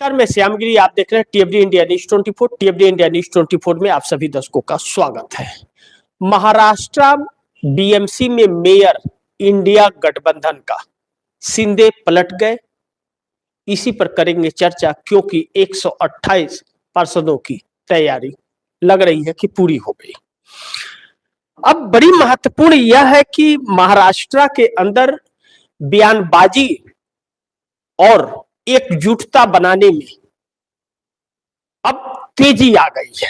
नमस्कार, मैं श्यामगिरी। आप देख रहे हैं टीएफडी इंडिया न्यूज 24। टीएफडी इंडिया न्यूज 24 में आप सभी दर्शकों का स्वागत है। महाराष्ट्र बीएमसी में मेयर इंडिया गठबंधन का शिंदे पलट गए। इसी पर करेंगे चर्चा, क्योंकि 128 पार्षदों की तैयारी लग रही है कि पूरी हो गई। अब बड़ी महत्वपूर्ण यह है कि महाराष्ट्र के अंदर बयानबाजी और एकजुटता बनाने में अब तेजी आ गई है,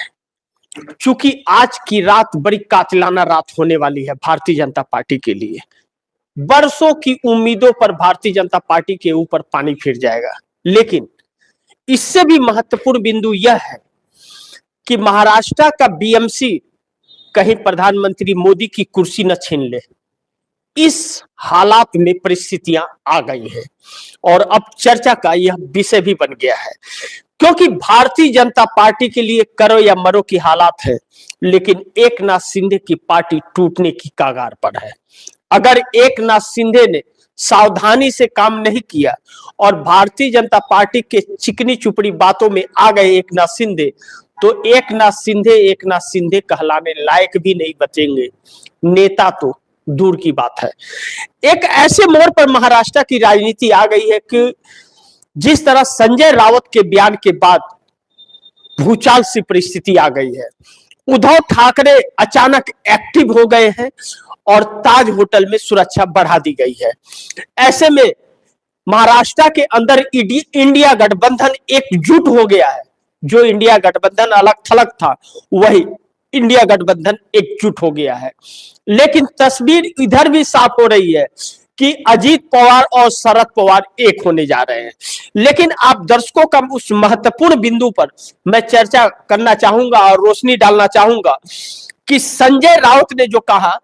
क्योंकि आज की रात बड़ी कातिलाना रात होने वाली है भारतीय जनता पार्टी के लिए। बरसों की उम्मीदों पर भारतीय जनता पार्टी के ऊपर पानी फिर जाएगा। लेकिन इससे भी महत्वपूर्ण बिंदु यह है कि महाराष्ट्र का बीएमसी कहीं प्रधानमंत्री मोदी की कुर्सी न छीन ले। इस हालात में परिस्थितियां आ गई हैं और अब चर्चा का यह विषय भी बन गया है, क्योंकि भारतीय जनता पार्टी के लिए करो या मरो की हालात है। लेकिन एकनाथ शिंदे की पार्टी टूटने की कगार पर है। अगर एकनाथ शिंदे ने सावधानी से काम नहीं किया और भारतीय जनता पार्टी के चिकनी चुपड़ी बातों में आ गए एकनाथ शिंदे, तो एकनाथ शिंदे कहलाने लायक भी नहीं बचेंगे। नेता तो दूर की बात है। एक ऐसे मोड़ पर महाराष्ट्र की राजनीति आ गई है कि जिस तरह संजय राउत के बयान के बाद भूचाल सी परिस्थिति आ गई है। उद्धव ठाकरे अचानक एक्टिव हो गए हैं और ताज होटल में सुरक्षा बढ़ा दी गई है। ऐसे में महाराष्ट्र के अंदर इंडिया गठबंधन एकजुट हो गया है। जो इंडिया गठबंधन अलग थलग था, वही इंडिया गठबंधन एकजुट हो गया है। लेकिन तस्वीर इधर भी साफ हो रही है कि अजीत पवार और शरद पवार एक होने जा रहे हैं। लेकिन आप दर्शकों का उस महत्वपूर्ण बिंदु पर मैं चर्चा करना चाहूंगा और रोशनी डालना चाहूंगा कि संजय राउत ने जो कहा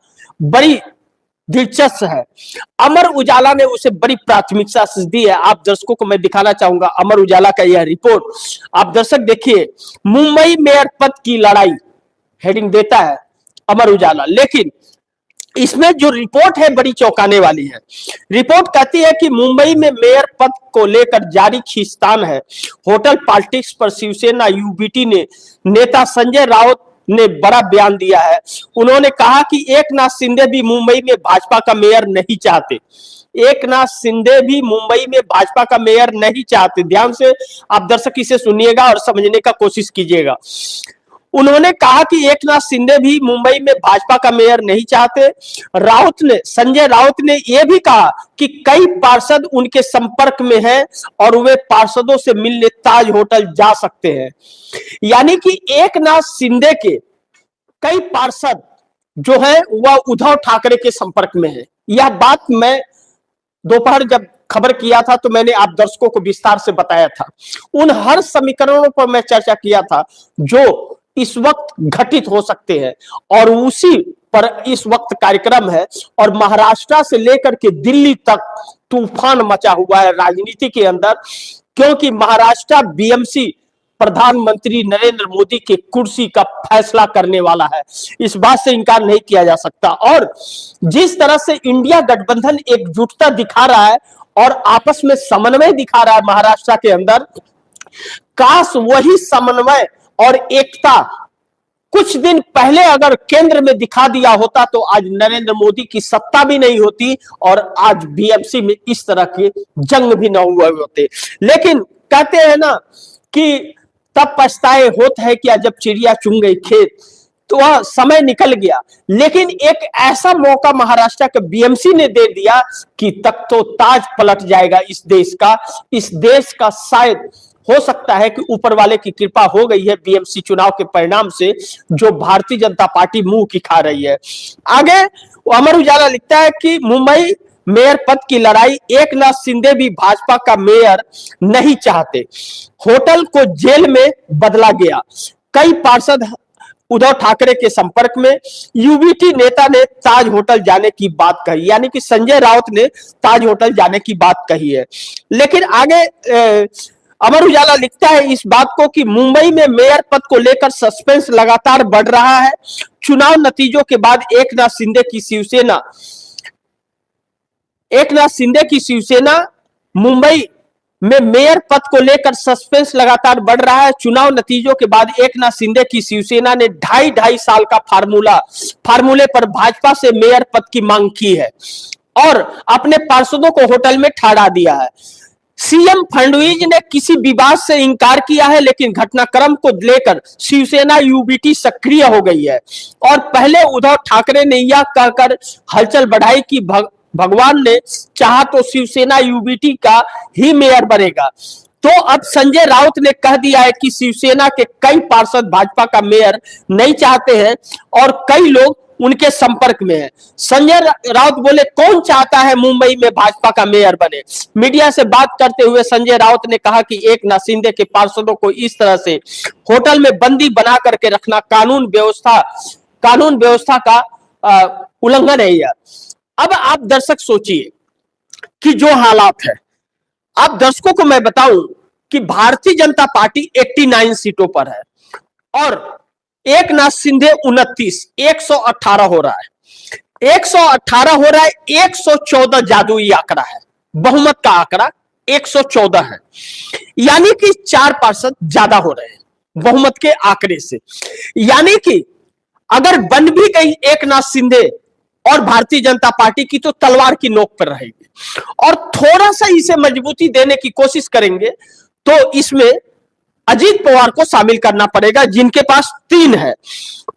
बड़ी दिलचस्प है। अमर उजाला ने उसे बड़ी प्राथमिकता से दी है। आप दर्शकों को मैं दिखाना चाहूंगा अमर उजाला का यह रिपोर्ट। आप दर्शक देखिए, मुंबई मेयर पद की लड़ाई हेडिंग देता है अमर उजाला। लेकिन इसमें जो रिपोर्ट है बड़ी चौंकाने वाली है। रिपोर्ट कहती है कि मुंबई में मेयर पद को लेकर जारी खींचतान है। होटल पॉलिटिक्स पर शिवसेना यूबीटी ने नेता संजय राउत ने बड़ा बयान दिया है। उन्होंने कहा कि एकनाथ शिंदे भी मुंबई में भाजपा का मेयर नहीं चाहते। एकनाथ शिंदे भी मुंबई में भाजपा का मेयर नहीं चाहते। ध्यान से आप दर्शक इसे सुनिएगा और समझने का कोशिश कीजिएगा। उन्होंने कहा कि एकनाथ शिंदे भी मुंबई में भाजपा का मेयर नहीं चाहते। संजय राउत ने यह भी कहा कि कई पार्षद उनके संपर्क में हैं और वे पार्षदों से मिलने ताज होटल जा सकते हैं। यानी कि एकनाथ शिंदे के कई पार्षद जो है वह उद्धव ठाकरे के संपर्क में है। यह बात मैं दोपहर जब खबर किया था तो मैंने आप दर्शकों को विस्तार से बताया था। उन हर समीकरणों पर मैं चर्चा किया था जो इस वक्त घटित हो सकते हैं और उसी पर इस वक्त कार्यक्रम है। और महाराष्ट्र से लेकर के दिल्ली तक तूफान मचा हुआ है राजनीति के अंदर, क्योंकि महाराष्ट्र बीएमसी प्रधानमंत्री नरेंद्र मोदी के कुर्सी का फैसला करने वाला है। इस बात से इनकार नहीं किया जा सकता। और जिस तरह से इंडिया गठबंधन एकजुटता दिखा रहा है और आपस में समन्वय दिखा रहा है महाराष्ट्र के अंदर, काश वही समन्वय और एकता कुछ दिन पहले अगर केंद्र में दिखा दिया होता तो आज नरेंद्र मोदी की सत्ता भी नहीं होती और आज बीएमसी में इस तरह के जंग भी न हुए होते। लेकिन कहते हैं ना कि तब पछताए होत है क्या जब चिड़िया चुन गई खेत, तो वह समय निकल गया। लेकिन एक ऐसा मौका महाराष्ट्र के बीएमसी ने दे दिया कि तक तो ताज पलट जाएगा इस देश का शायद हो सकता है कि ऊपर वाले की कृपा हो गई है बीएमसी चुनाव के परिणाम से, जो भारतीय जनता पार्टी मुंह की खा रही है। आगे अमर उजाला लिखता है कि मुंबई मेयर पद की लड़ाई, एकनाथ शिंदे भी भाजपा का मेयर नहीं चाहते। होटल को जेल में बदला गया। कई पार्षद उद्धव ठाकरे के संपर्क में। यूबीटी नेता ने ताज होटल जाने की बात कही, यानी कि संजय राउत ने ताज होटल जाने की बात कही है। लेकिन आगे अमर उजाला लिखता है इस बात को कि मुंबई में मेयर पद को लेकर सस्पेंस लगातार बढ़ रहा है। चुनाव नतीजों के बाद एकनाथ शिंदे की शिवसेना मुंबई में मेयर पद को लेकर सस्पेंस लगातार बढ़ रहा है। चुनाव नतीजों के बाद एकनाथ शिंदे की शिवसेना ने ढाई साल का फार्मूले पर भाजपा से मेयर पद की मांग की है और अपने पार्षदों को होटल में ठहरा दिया है। सीएम फडणवीस ने किसी विवाद से इंकार किया है, लेकिन घटनाक्रम को लेकर शिवसेना यूबीटी सक्रिय हो गई है और पहले उद्धव ठाकरे ने यह कहकर हलचल बढ़ाई कि भगवान ने चाहा तो शिवसेना यूबीटी का ही मेयर बनेगा। तो अब संजय राउत ने कह दिया है कि शिवसेना के कई पार्षद भाजपा का मेयर नहीं चाहते हैं और कई लोग उनके संपर्क में है। संजय राउत बोले, कौन चाहता है मुंबई में भाजपा का मेयर बने। मीडिया से बात करते हुए संजय राउत ने कहा कि एकनाथ शिंदे के पार्षदों को इस तरह से होटल में बंदी बना करके रखना कानून व्यवस्था का उल्लंघन है। यह अब आप दर्शक सोचिए कि जो हालात है, आप दर्शकों को मैं बताऊं कि भारतीय जनता पार्टी 89 सीटों पर है और एकनाथ शिंदे 29, 118 हो रहा है। 118 हो रहा है, 114 जादुई आंकड़ा है, बहुमत का आंकड़ा 114 है, यानी कि 4 पार्षद ज्यादा हो रहे हैं बहुमत के आंकड़े से। यानी कि अगर बन भी गई एकनाथ शिंदे और भारतीय जनता पार्टी की, तो तलवार की नोक पर रहेगी और थोड़ा सा इसे मजबूती देने की कोशिश करेंगे तो इसमें अजीत पवार को शामिल करना पड़ेगा, जिनके पास 3 है।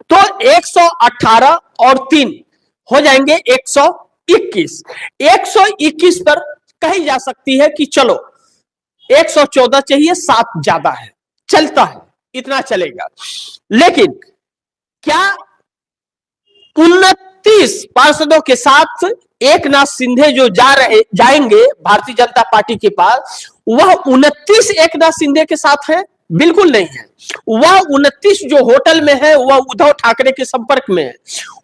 तो 118 और 3 हो जाएंगे 121। 121 पर कही जा सकती है कि चलो 114 चाहिए, 7 ज्यादा है, चलता है, इतना चलेगा। लेकिन क्या 29 पार्षदों के साथ एकनाथ शिंदे जो जाएंगे भारतीय जनता पार्टी के पास, वह 29 एकनाथ शिंदे के साथ है? बिल्कुल नहीं है। वह 29 जो होटल में है वह उद्धव ठाकरे के संपर्क में है।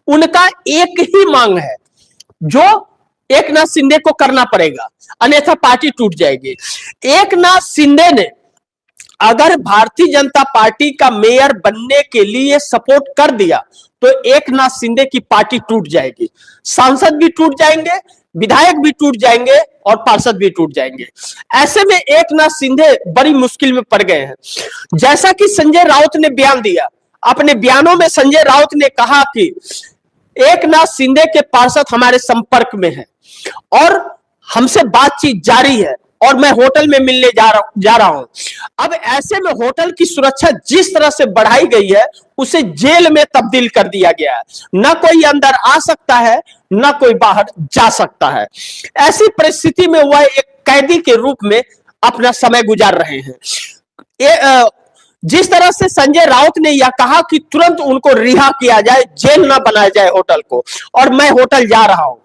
उनका एक ही मांग है जो एकनाथ शिंदे को करना पड़ेगा, अन्यथा पार्टी टूट जाएगी। एकनाथ शिंदे ने अगर भारतीय जनता पार्टी का मेयर बनने के लिए सपोर्ट कर दिया तो एकनाथ शिंदे की पार्टी टूट जाएगी, सांसद भी टूट जाएंगे, विधायक भी टूट जाएंगे और पार्षद भी टूट जाएंगे। ऐसे में एकनाथ शिंदे बड़ी मुश्किल में पड़ गए हैं। जैसा कि संजय राउत ने बयान दिया, अपने बयानों में संजय राउत ने कहा कि एकनाथ शिंदे के पार्षद हमारे संपर्क में हैं और हमसे बातचीत जारी है और मैं होटल में मिलने जा रहा हूं। अब ऐसे में होटल की सुरक्षा जिस तरह से बढ़ाई गई है उसे जेल में तब्दील कर दिया गया है। न कोई अंदर आ सकता है, न कोई बाहर जा सकता है। ऐसी परिस्थिति में वह एक कैदी के रूप में अपना समय गुजार रहे हैं। जिस तरह से संजय राउत ने यह कहा कि तुरंत उनको रिहा किया जाए, जेल ना बनाया जाए होटल को, और मैं होटल जा रहा हूं।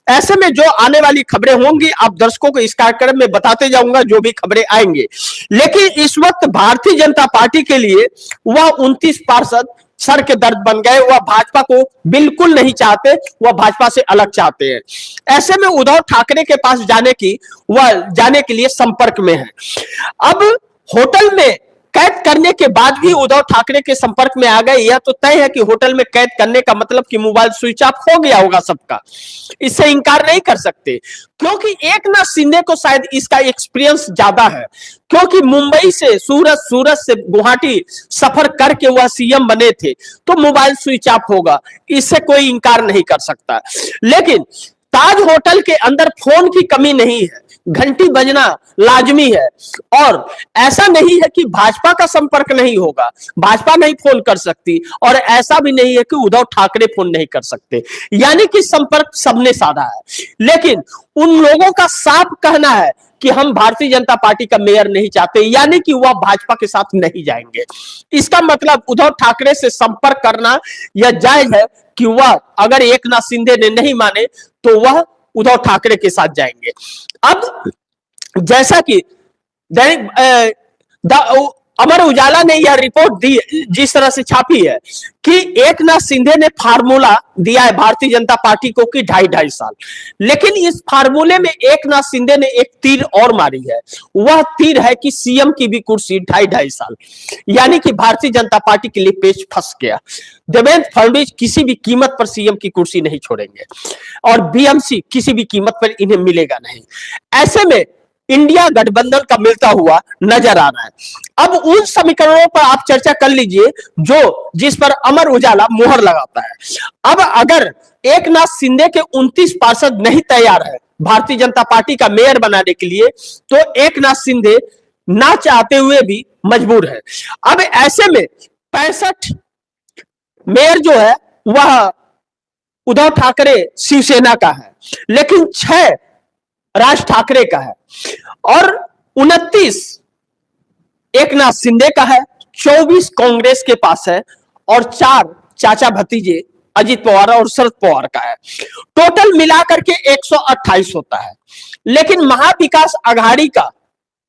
ऐसे में जो आने वाली खबरें होंगी आप दर्शकों को इस कार्यक्रम में बताते जाऊंगा, जो भी खबरें आएंगे। लेकिन इस वक्त भारतीय जनता पार्टी के लिए वह 29 पार्षद सर के दर्द बन गए। वह भाजपा को बिल्कुल नहीं चाहते, वह भाजपा से अलग चाहते हैं। ऐसे में उद्धव ठाकरे के पास जाने के लिए संपर्क में है। अब होटल में कैद करने के बाद भी उद्धव ठाकरे के संपर्क में आ गए, यह तो तय है कि होटल में कैद करने का मतलब कि मोबाइल स्विच ऑफ हो गया होगा सबका, इससे इंकार नहीं कर सकते। क्योंकि एकनाथ शिंदे को शायद इसका एक्सपीरियंस ज्यादा है, क्योंकि मुंबई से सूरत से गुवाहाटी सफर करके वह सीएम बने थे, तो मोबाइल स्विच ऑफ होगा, इससे कोई इंकार नहीं कर सकता। लेकिन ताज होटल के अंदर फोन की कमी नहीं है, घंटी बजना लाजमी है। और ऐसा नहीं है कि भाजपा का संपर्क नहीं होगा, भाजपा नहीं फोन कर सकती, और ऐसा भी नहीं है कि उद्धव ठाकरे फोन नहीं कर सकते, यानी कि संपर्क सबने साधा है। लेकिन उन लोगों का साफ कहना है कि हम भारतीय जनता पार्टी का मेयर नहीं चाहते, यानी कि वह भाजपा के साथ नहीं जाएंगे। इसका मतलब उद्धव ठाकरे से संपर्क करना यह जायज है कि वह अगर एकनाथ शिंदे ने नहीं माने तो वह उद्धव ठाकरे के साथ जाएंगे। अब जैसा कि अमर उजाला ने यह रिपोर्ट दी, जिस तरह से छापी है कि एकनाथ शिंदे ने फार्मूला दिया है भारतीय जनता पार्टी को कि 2.5 साल। लेकिन इस फार्मूले में एकनाथ शिंदे ने एक तीर और मारी है। वह तीर है कि सीएम की भी कुर्सी 2.5 साल, यानी कि भारतीय जनता पार्टी के लिए पेच फंस गया। देवेंद्र फडणवीस किसी भी कीमत पर सीएम की कुर्सी नहीं छोड़ेंगे और बीएमसी किसी भी कीमत पर इन्हें मिलेगा नहीं। ऐसे में इंडिया गठबंधन का मिलता हुआ नजर आ रहा है। अब उन समीकरणों पर आप चर्चा कर लीजिए जिस पर अमर उजाला मोहर लगाता है। अब अगर एकनाथ शिंदे के 29 पार्षद नहीं तैयार है भारतीय जनता पार्टी का मेयर बनाने के लिए, तो एकनाथ शिंदे ना चाहते हुए भी मजबूर है। अब ऐसे में 65 मेयर जो है वह उद्धव ठाकरे शिवसेना का है, लेकिन 6 राज ठाकरे का है और 29 एकनाथ शिंदे का है, 24 कांग्रेस के पास है और 4 चाचा भतीजे अजित पवार और शरद पवार का है। टोटल मिलाकर के 128 होता है। लेकिन महाविकास आघाड़ी का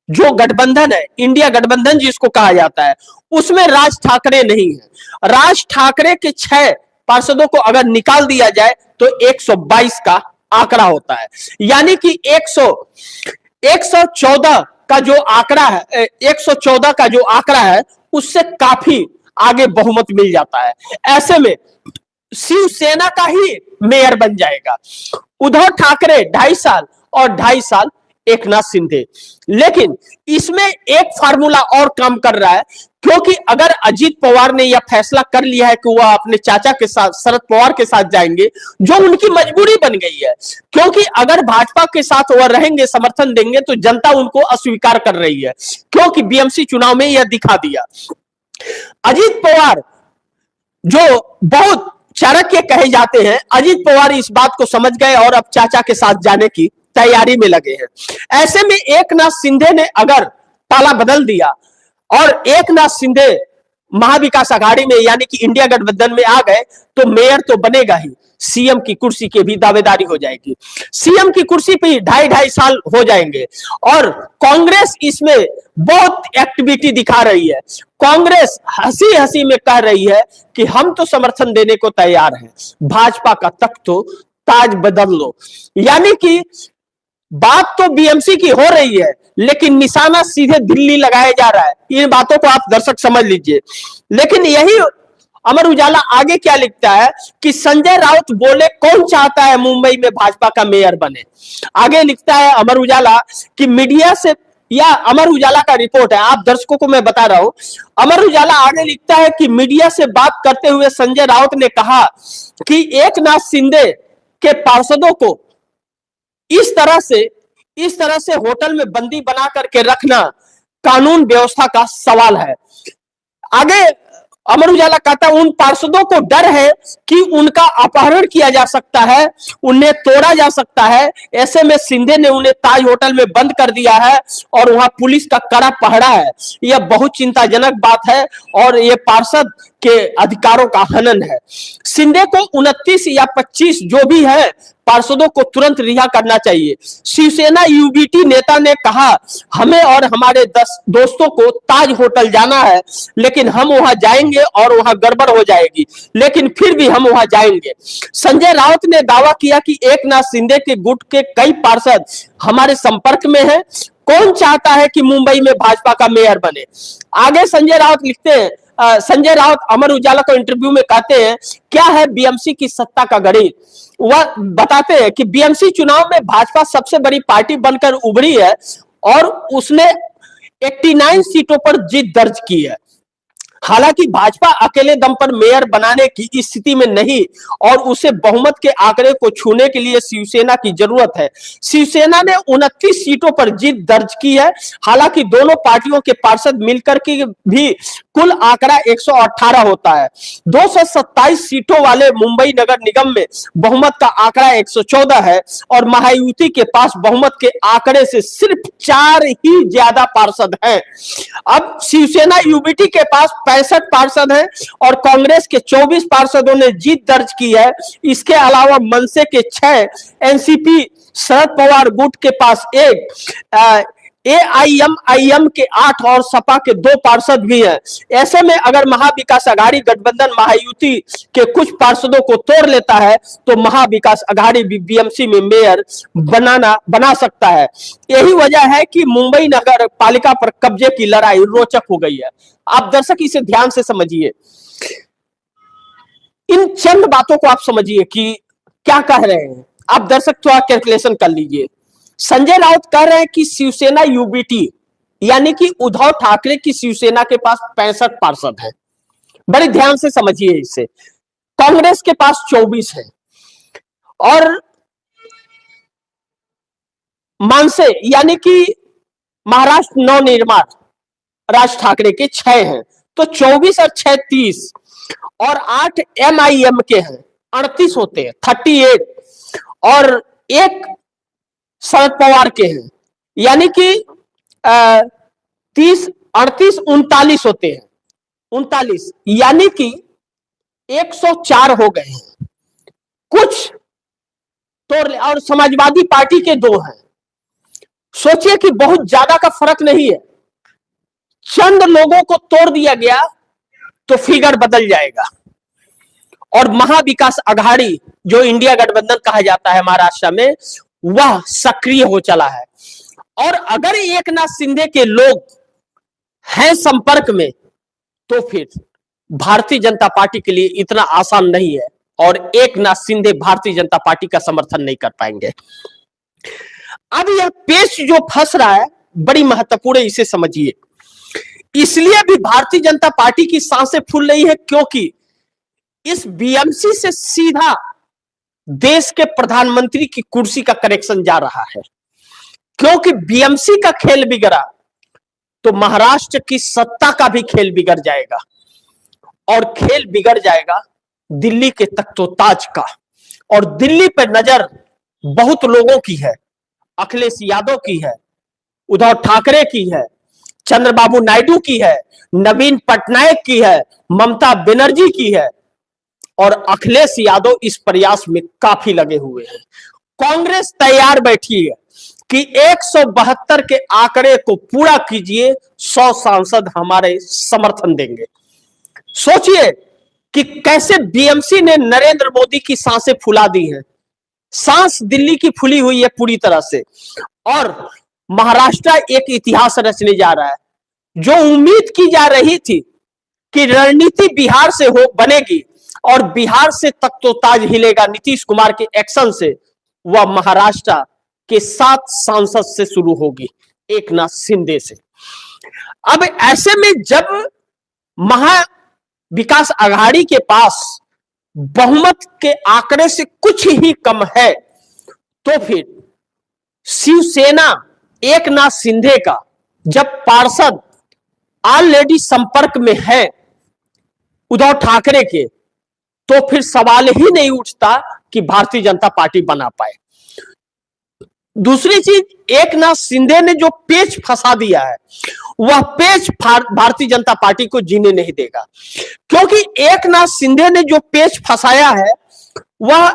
जो गठबंधन है, इंडिया गठबंधन जिसको कहा जाता है, उसमें राज ठाकरे नहीं है। राज ठाकरे के 6 पार्षदों को अगर निकाल दिया जाए तो 122 का आंकड़ा होता है। यानी कि 114 का जो आंकड़ा है, 114 का जो आंकड़ा है उससे काफी आगे बहुमत मिल जाता है। ऐसे में शिवसेना का ही मेयर बन जाएगा। उद्धव ठाकरे 2.5 साल और 2.5 साल एकनाथ शिंदे। लेकिन इसमें एक फार्मूला और काम कर रहा है, क्योंकि अगर अजित पवार ने यह फैसला कर लिया है कि वह अपने चाचा के साथ शरद पवार के साथ जाएंगे, जो उनकी मजबूरी बन गई है, क्योंकि अगर भाजपा के साथ वह रहेंगे, समर्थन देंगे, तो जनता उनको अस्वीकार कर रही है, क्योंकि बीएमसी चुनाव में यह दिखा दिया। अजित पवार जो बहुत चाणक्य कहे जाते हैं, अजित पवार इस बात को समझ गए और अब चाचा के साथ जाने की तैयारी में लगे हैं। ऐसे में एकनाथ शिंदे ने अगर ताला बदल दिया और एकनाथ शिंदे महाविकास आघाड़ी में यानी कि इंडिया गठबंधन में आ गए, तो मेयर तो बनेगा ही, सीएम की कुर्सी की भी दावेदारी हो जाएगी। सीएम की कुर्सी पे 2.5 साल हो जाएंगे और कांग्रेस इसमें बहुत एक्टिविटी दिखा रही है। कांग्रेस हंसी हंसी में कह रही है कि हम तो समर्थन देने को तैयार हैं, भाजपा का तख्त तो ताज बदल लो। यानी कि बात तो बीएमसी की हो रही है, लेकिन निशाना सीधे दिल्ली लगाया जा रहा है। इन बातों को आप दर्शक समझ लीजिए। लेकिन यही अमर उजाला आगे क्या लिखता है कि संजय राउत बोले कौन चाहता है मुंबई में भाजपा का मेयर बने। आगे लिखता है अमर उजाला कि मीडिया से, या अमर उजाला का रिपोर्ट है, आप दर्शकों को मैं बता रहा हूं। अमर उजाला आगे लिखता है कि मीडिया से बात करते हुए संजय राउत ने कहा कि एकनाथ शिंदे के पार्षदों को इस तरह से होटल में बंदी बना करके रखना कानून व्यवस्था का सवाल है। आगे अमर उजाला कहता है उन पार्षदों को डर है कि उनका अपहरण किया जा सकता है, उन्हें तोड़ा जा सकता है। ऐसे में शिंदे ने उन्हें ताज होटल में बंद कर दिया है और वहां पुलिस का कड़ा पहरा है। यह बहुत चिंताजनक बात है और यह पार्षद के अधिकारों का हनन है। शिंदे को 29 या 25 जो भी है पार्षदों को तुरंत रिहा करना चाहिए। शिवसेना यूबीटी नेता ने कहा हमें और हमारे 10 दोस्तों को ताज होटल जाना है, लेकिन हम वहां जाएंगे और वहां गड़बड़ हो जाएगी, लेकिन फिर भी हम वहां जाएंगे। संजय राउत ने दावा किया कि एकनाथ शिंदे के गुट के कई पार्षद हमारे संपर्क में हैं। कौन चाहता है कि मुंबई में भाजपा का मेयर बने। आगे संजय राउत लिखते हैं, संजय राउत अमर उजाला को इंटरव्यू में कहते हैं क्या है बीएमसी की सत्ता का गणित। वह बताते हैं कि बीएमसी चुनाव में भाजपा सबसे बड़ी पार्टी बनकर उभरी है और उसने 89 सीटों पर जीत दर्ज की है। हालांकि भाजपा अकेले दम पर मेयर बनाने की स्थिति में नहीं और उसे बहुमत के आंकड़े को छूने के लिए शिवसेना की जरूरत है। शिवसेना ने 29 सीटों पर जीत दर्ज की है। हालांकि दोनों पार्टियों के पार्षद मिलकर के भी कुल आंकड़ा 118 होता है। 227 सीटों वाले मुंबई नगर निगम में बहुमत का आंकड़ा 114 है और महायुति के पास बहुमत के आंकड़े से सिर्फ 4 ही ज्यादा पार्षद हैं। अब शिवसेना यूबीटी के पास 65 पार्षद हैं और कांग्रेस के 24 पार्षदों ने जीत दर्ज की है। इसके अलावा मनसे के 6, एनसीपी शरद पवार गुट के पास 1, एआईएम के 8 और सपा के 2 पार्षद भी हैं। ऐसे में अगर महाविकास आघाड़ी गठबंधन महायुति के कुछ पार्षदों को तोड़ लेता है तो महाविकास आघाड़ी भी बीएमसी में मेयर बना सकता है। यही वजह है कि मुंबई नगर पालिका पर कब्जे की लड़ाई रोचक हो गई है। आप दर्शक इसे ध्यान से समझिए, इन चंद बातों को आप समझिए कि क्या कह रहे हैं। आप दर्शक थोड़ा कैलकुलेशन कर लीजिए। संजय राउत कह रहे हैं कि शिवसेना यूबीटी यानी कि उद्धव ठाकरे की शिवसेना के पास 65 पार्षद हैं। बड़े ध्यान से समझिए इसे। कांग्रेस के पास 24 है और मानसे यानी कि महाराष्ट्र नवनिर्माण राज ठाकरे के 6 हैं, तो 24 और 6 30 और 8 MIM के हैं, 38 होते हैं, 38 और 1 शरद पवार के हैं, यानी कि 30 38 39 होते हैं, 39 यानी कि 104 हो गए हैं कुछ तो। और समाजवादी पार्टी के 2 हैं। सोचिए कि बहुत ज्यादा का फर्क नहीं है, चंद लोगों को तोड़ दिया गया तो फिगर बदल जाएगा। और महाविकास अघाड़ी जो इंडिया गठबंधन कहा जाता है महाराष्ट्र में, वह सक्रिय हो चला है। और अगर एकनाथ शिंदे के लोग हैं संपर्क में तो फिर भारतीय जनता पार्टी के लिए इतना आसान नहीं है और एकनाथ शिंदे भारतीय जनता पार्टी का समर्थन नहीं कर पाएंगे। अब यह पेच जो फंस रहा है बड़ी महत्वपूर्ण है, इसे समझिए। इसलिए भी भारतीय जनता पार्टी की सांसें फूल रही है क्योंकि इस बीएमसी से सीधा देश के प्रधानमंत्री की कुर्सी का कनेक्शन जा रहा है। क्योंकि बीएमसी का खेल बिगड़ा तो महाराष्ट्र की सत्ता का भी खेल बिगड़ जाएगा और खेल बिगड़ जाएगा दिल्ली के तख्तोताज का। और दिल्ली पर नजर बहुत लोगों की है, अखिलेश यादव की है, उद्धव ठाकरे की है, चंद्रबाबू नायडू की है, नवीन पटनायक की है, ममता बनर्जी की है और अखिलेश यादव इस प्रयास में काफी लगे हुए हैं। कांग्रेस तैयार बैठी है कि 172 के आंकड़े को पूरा कीजिए, 100 सांसद हमारे समर्थन देंगे। सोचिए कि कैसे बीएमसी ने नरेंद्र मोदी की सांसें फुला दी हैं। सांस दिल्ली की फुली हुई है पूरी तरह से और महाराष्ट्र एक इतिहास रचने जा रहा है। जो उम्मीद की जा रही थी कि रणनीति बिहार से हो बनेगी और बिहार से तख्तोताज हिलेगा नीतीश कुमार के एक्शन से, वह महाराष्ट्र के 7 सांसद से शुरू होगी, एकनाथ शिंदे से। अब ऐसे में जब महाविकास अघाड़ी के पास बहुमत के आंकड़े से कुछ ही कम है तो फिर शिवसेना एकनाथ शिंदे का जब पार्षद ऑलरेडी संपर्क में है उद्धव ठाकरे के, तो फिर सवाल ही नहीं उठता कि भारतीय जनता पार्टी बना पाए। दूसरी चीज, एकनाथ शिंदे ने जो पेच फंसा दिया है वह पेच भारतीय जनता पार्टी को जीने नहीं देगा। क्योंकि एकनाथ शिंदे ने जो पेच फंसाया है वह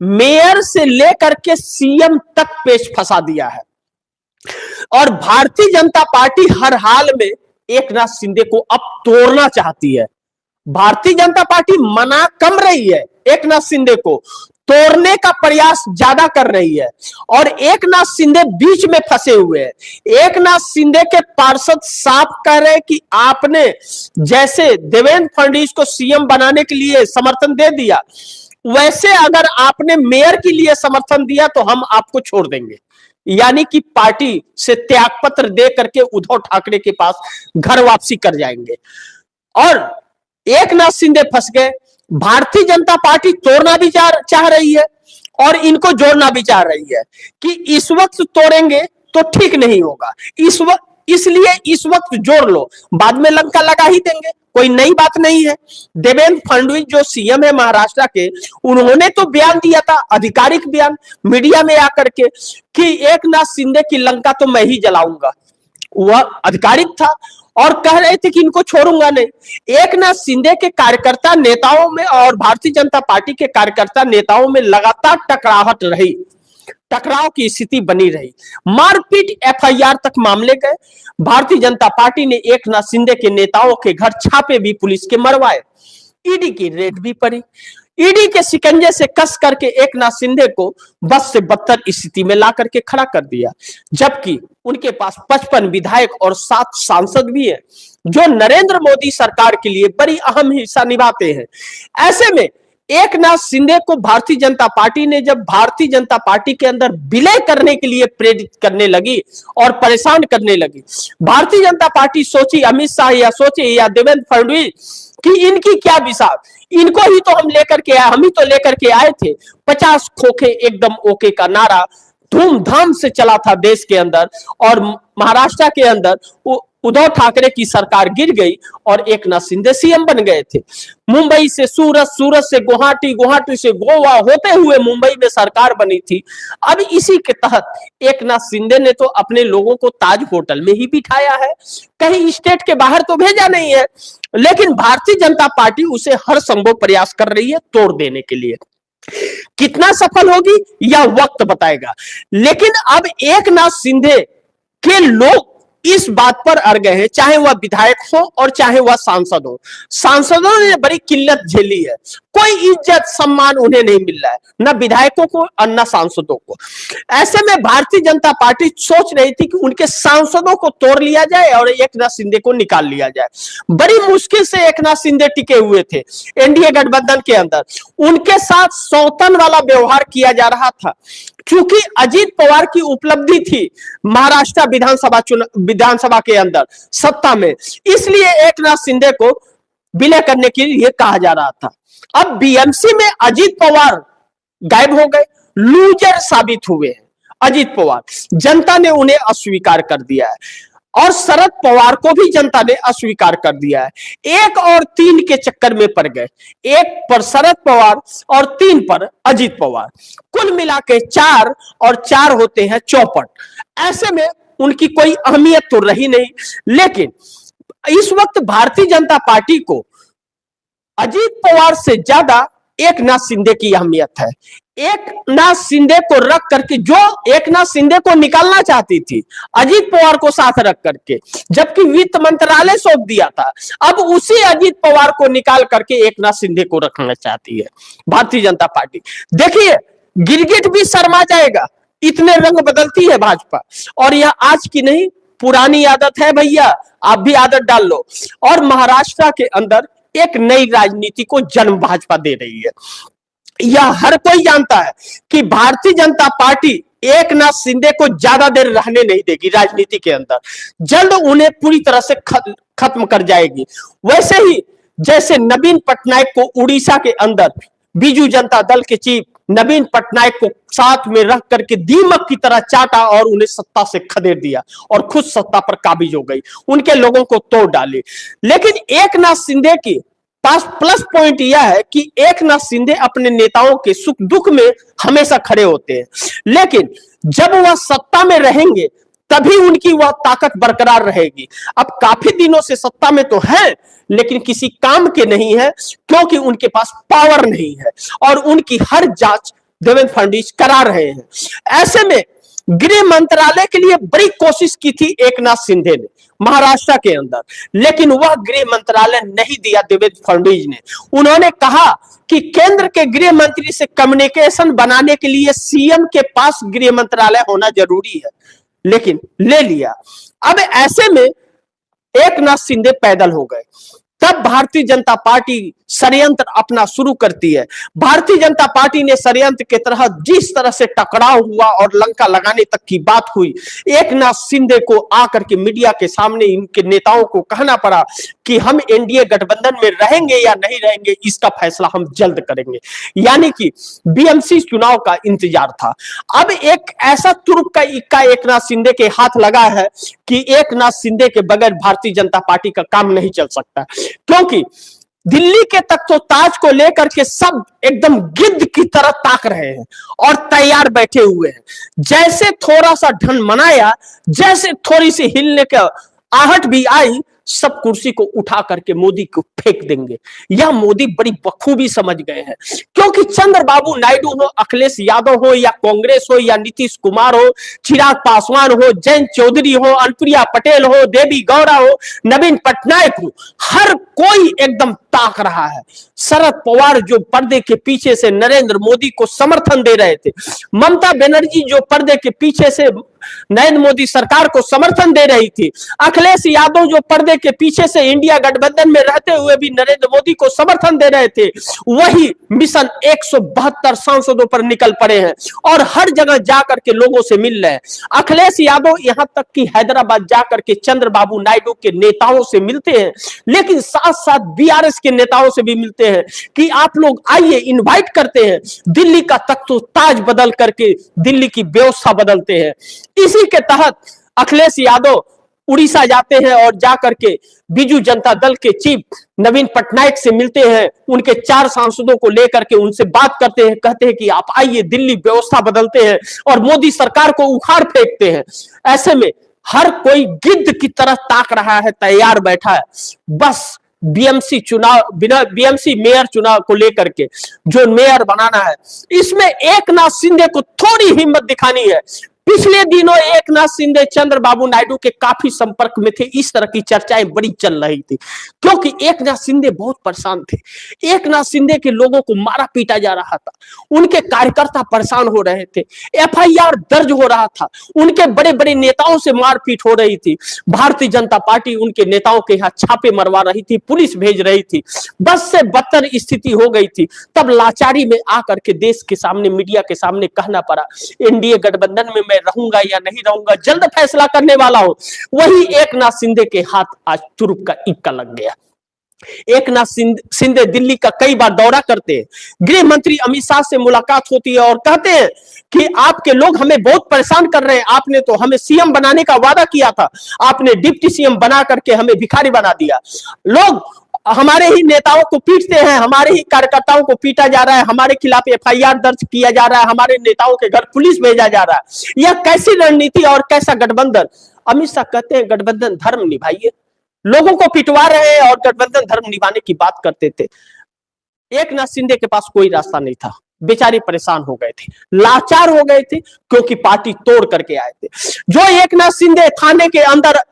मेयर से लेकर के सीएम तक पेच फंसा दिया है और भारतीय जनता पार्टी हर हाल में एकनाथ शिंदे को अब तोड़ना चाहती है। भारतीय जनता पार्टी मना कम रही है, एकनाथ शिंदे को तोड़ने का प्रयास ज्यादा कर रही है और एकनाथ शिंदे बीच में फंसे हुए हैं। एकनाथ शिंदे के पार्षद साफ कह रहे हैं कि आपने जैसे देवेंद्र फडणवीस को सीएम बनाने के लिए समर्थन दे दिया, वैसे अगर आपने मेयर के लिए समर्थन दिया तो हम आपको छोड़ देंगे। यानी कि पार्टी से त्यागपत्र दे करके उद्धव ठाकरे के पास घर वापसी कर जाएंगे। और एकनाथ शिंदे फंस गए। भारतीय जनता पार्टी तोड़ना भी चाह रही है और इनको जोड़ना भी चाह रही है कि इस वक्त तोड़ेंगे तो ठीक नहीं होगा, इसलिए इस वक्त जोड़ लो, बाद में लंका लगा ही देंगे, कोई नई बात नहीं है। देवेंद्र फडणवीस जो सीएम है महाराष्ट्र के, उन्होंने तो बयान दिया था, आधिकारिक बयान मीडिया में आकर के, कि एकनाथ शिंदे की लंका तो मैं ही जलाऊंगा। वह आधिकारिक था और कह रहे थे कि इनको छोड़ूंगा नहीं। एकनाथ शिंदे के कार्यकर्ता नेताओं में और भारतीय जनता पार्टी के कार्यकर्ता नेताओं में लगातार टकराहट रही, टकराव की स्थिति बनी रही, मारपीट एफआईआर तक मामले गए। भारतीय जनता पार्टी ने एकनाथ शिंदे के नेताओं के घर छापे भी पुलिस के मरवाए, ईडी की रेड भी पड़ी। ईडी के शिकंजे से कस करके एकनाथ शिंदे को बस से बदतर स्थिति में ला करके खड़ा कर दिया, जबकि उनके पास 55 विधायक और 7 सांसद भी हैं जो नरेंद्र मोदी सरकार के लिए बड़ी अहम हिस्सा निभाते हैं। ऐसे में एकनाथ शिंदे को भारतीय जनता पार्टी ने जब भारतीय जनता पार्टी के अंदर विलय करने के लिए प्रेरित करने लगी और परेशान करने लगी, भारतीय जनता पार्टी सोची, अमित शाह या सोचे या देवेंद्र फडणवीस कि इनकी क्या विशाल, इनको ही तो हम लेकर के आए, हम ही तो लेकर के आए थे। 50 खोखे एकदम ओके का नारा धूमधाम से चला था देश के अंदर, और महाराष्ट्र के अंदर उद्धव ठाकरे की सरकार गिर गई और एकनाथ शिंदे सीएम बन गए थे। मुंबई से सूरत, सूरत से गुवाहाटी, गुवाहाटी से गोवा होते हुए मुंबई में सरकार बनी थी। अब इसी के तहत एकनाथ शिंदे ने तो अपने लोगों को ताज होटल में ही बिठाया है, कहीं स्टेट के बाहर तो भेजा नहीं है, लेकिन भारतीय जनता पार्टी उसे हर संभव प्रयास कर रही है तोड़ देने के लिए। कितना सफल होगी यह वक्त बताएगा, लेकिन अब एकनाथ शिंदे के लोग इस बात पर अड़ गए हैं, चाहे वह विधायक हो और चाहे वह सांसद हो। सांसदों ने बड़ी किल्लत झेली है, कोई इज्जत सम्मान उन्हें नहीं मिल रहा है, न विधायकों को और न सांसदों को। ऐसे में भारतीय जनता पार्टी सोच रही थी कि उनके सांसदों को तोड़ लिया जाए और एकनाथ शिंदे को निकाल लिया जाए। बड़ी मुश्किल से एकनाथ शिंदे टिके हुए थे एनडीए गठबंधन के अंदर, उनके साथ सौतन वाला व्यवहार किया जा रहा था। क्योंकि अजीत पवार की उपलब्धि थी महाराष्ट्र विधानसभा के अंदर सत्ता में, इसलिए एकनाथ शिंदे को विलय करने के लिए कहा जा रहा था। अब बीएमसी में अजीत पवार गायब हो गए, लूजर साबित हुए हैं अजीत पवार, जनता ने उन्हें अस्वीकार कर दिया है, और शरद पवार को भी जनता ने अस्वीकार कर दिया है। 1 और 3 के चक्कर में पड़ गए, 1 पर शरद पवार और 3 पर अजीत पवार, कुल मिला के 4 और 4 होते हैं 64। ऐसे में उनकी कोई अहमियत तो रही नहीं, लेकिन इस वक्त भारतीय जनता पार्टी को अजीत पवार से ज्यादा एकनाथ शिंदे की अहमियत है। एकनाथ शिंदे को रख करके, जो एकनाथ शिंदे को निकालना चाहती थी अजीत पवार को साथ रख करके, जबकि वित्त मंत्रालय सौंप दिया था, अब उसी अजीत पवार को निकाल करके एकनाथ शिंदे को रखना चाहती है भारतीय जनता पार्टी। देखिए, गिरगिट भी शर्मा जाएगा, इतने रंग बदलती है भाजपा, और यह आज की नहीं पुरानी आदत है भैया, आप भी आदत डाल लो। और महाराष्ट्र के अंदर एक नई राजनीति को जन्म भाजपा दे रही है। यह हर कोई जानता है कि भारतीय जनता पार्टी एकनाथ शिंदे को ज्यादा देर रहने नहीं देगी राजनीति के अंदर, जल्द उन्हें पूरी तरह से खत्म कर जाएगी। वैसे ही जैसे नवीन पटनायक को उड़ीसा के अंदर बीजू जनता दल के चीफ नवीन पटनायक को साथ में रख करके दीमक की तरह चाटा और उन्हें सत्ता से खदेड़ दिया और खुद सत्ता पर काबिज हो गई, उनके लोगों को तोड़ डाले। लेकिन एकनाथ शिंदे की पास प्लस पॉइंट यह है कि एकनाथ शिंदे अपने नेताओं के सुख दुख में हमेशा खड़े होते हैं, लेकिन जब वह सत्ता में रहेंगे तभी उनकी वह ताकत बरकरार रहेगी। अब काफी दिनों से सत्ता में तो है, लेकिन किसी काम के नहीं है, क्योंकि उनके पास पावर नहीं है, और उनकी हर जांच देवेंद्र फडणवीस करा रहे हैं। ऐसे में गृह मंत्रालय के लिए बड़ी कोशिश की थी एकनाथ शिंदे ने महाराष्ट्र के अंदर, लेकिन वह गृह मंत्रालय नहीं दिया देवेंद्र फडणवीस ने। उन्होंने कहा कि केंद्र के गृह मंत्री से कम्युनिकेशन बनाने के लिए सीएम के पास गृह मंत्रालय होना जरूरी है, लेकिन ले लिया। अब ऐसे में एकनाथ शिंदे पैदल हो गए। तब भारतीय जनता पार्टी षड्यंत्र अपना शुरू करती है। भारतीय जनता पार्टी ने षड्यंत्र के तहत जिस तरह से टकराव हुआ और लंका लगाने तक की बात हुई, एकनाथ शिंदे को आकर के मीडिया के सामने इनके नेताओं को कहना पड़ा कि हम एनडीए गठबंधन में रहेंगे या नहीं रहेंगे, इसका फैसला हम जल्द करेंगे। यानी कि बीएमसी चुनाव का इंतजार था। अब एक ऐसा तुर्क का इक्का एकनाथ शिंदे के हाथ लगा है कि एकनाथ शिंदे के बगैर भारतीय जनता पार्टी का काम नहीं चल सकता, क्योंकि दिल्ली के तख्तो ताज को लेकर के सब एकदम गिद्ध की तरह ताक रहे हैं और तैयार बैठे हुए हैं। जैसे थोड़ा सा ढन मनाया, जैसे थोड़ी सी हिलने का आहट भी आई, सब कुर्सी को उठा करके मोदी को फेंक देंगे। यह मोदी बड़ी बखूबी समझ गए हैं, क्योंकि चंद्रबाबू नायडू हो, अखिलेश यादव हो, या कांग्रेस हो, या नीतीश कुमार हो, चिराग पासवान हो, जयंत चौधरी हो, अनुप्रिया पटेल हो, देवी गौड़ा हो, नवीन पटनायक हो, हर कोई एकदम ताक रहा है। शरद पवार जो पर्दे के पीछे से नरेंद्र मोदी को समर्थन दे रहे थे, ममता बनर्जी जो पर्दे के पीछे से नरेंद्र मोदी सरकार को समर्थन दे रही थी, अखिलेश यादव जो पर्दे के पीछे से इंडिया गठबंधन में रहते हुए भी नरेंद्र मोदी को समर्थन दे रहे थे, वही मिशन 172 सांसदों पर निकल पड़े हैं और हर जगह जाकर के लोगों से मिल रहे हैं। अखिलेश यादव यहां तक कि हैदराबाद जाकर के चंद्रबाबू नायडू के नेताओं से मिलते हैं, लेकिन साथ साथ बीआरएस के नेताओं से भी मिलते हैं कि आप लोग आइए, इनवाइट करते हैं। दिल्ली का तख्त ताज बदल करके दिल्ली की व्यवस्था बदलते हैं। इसी के तहत अखिलेश यादव उड़ीसा जाते हैं और जाकर के बीजू जनता दल के चीफ नवीन पटनायक से मिलते हैं, उनके 4 सांसदों को लेकर के उनसे बात करते हैं, कहते हैं कि आप आइए, दिल्ली व्यवस्था बदलते हैं और मोदी सरकार को उखाड़ फेंकते हैं। ऐसे में हर कोई गिद्ध की तरह ताक रहा है, तैयार बैठा है, बस बीएमसी चुनाव, बिना बीएमसी मेयर चुनाव को लेकर के जो मेयर बनाना है, इसमें एकनाथ शिंदे को थोड़ी हिम्मत दिखानी है। पिछले दिनों एकनाथ शिंदे चंद्रबाबू नायडू के काफी संपर्क में थे, इस तरह की चर्चाएं बड़ी चल रही थी, क्योंकि एकनाथ शिंदे बहुत परेशान थे। एकनाथ शिंदे के लोगों को मारा पीटा जा रहा था, उनके कार्यकर्ता परेशान हो रहे थे, एफआईआर दर्ज हो रहा था, उनके बड़े बड़े नेताओं से मारपीट हो रही थी, भारतीय जनता पार्टी उनके नेताओं के यहाँ छापे मरवा रही थी, पुलिस भेज रही थी, बस से बदतर स्थिति हो गई थी। तब लाचारी में आकर के देश के सामने, मीडिया के सामने कहना पड़ा, एनडीए गठबंधन में रहूंगा या नहीं रहूंगा, जल्द फैसला करने वाला हूं। वही एकनाथ शिंदे के हाथ आज तुरुप का इक्का लग गया। एकनाथ शिंदे दिल्ली का कई बार दौरा करते हैं, गृह मंत्री अमित शाह से मुलाकात होती है और कहते हैं कि आपके लोग हमें बहुत परेशान कर रहे हैं, आपने तो हमें सीएम बनाने का वादा किया था, आपने डिप्टी सीएम बना करके हमें भिखारी बना दिया, लोग हमारे ही नेताओं को पीटते हैं, हमारे ही कार्यकर्ताओं को पीटा जा रहा है, हमारे खिलाफ एफआईआर दर्ज किया जा रहा है, हमारे नेताओं के घर पुलिस भेजा जा रहा है। यह कैसी रणनीति और कैसा गठबंधन? अमित शाह कहते हैं गठबंधन धर्म निभाइए, लोगों को पिटवा रहे हैं और गठबंधन धर्म निभाने की बात करते थे। एकनाथ शिंदे के पास कोई रास्ता नहीं था, बेचारे परेशान हो गए थे, लाचार हो गए थे, क्योंकि पार्टी तोड़ करके आए थे। जो एकनाथ शिंदे थाने के अंदर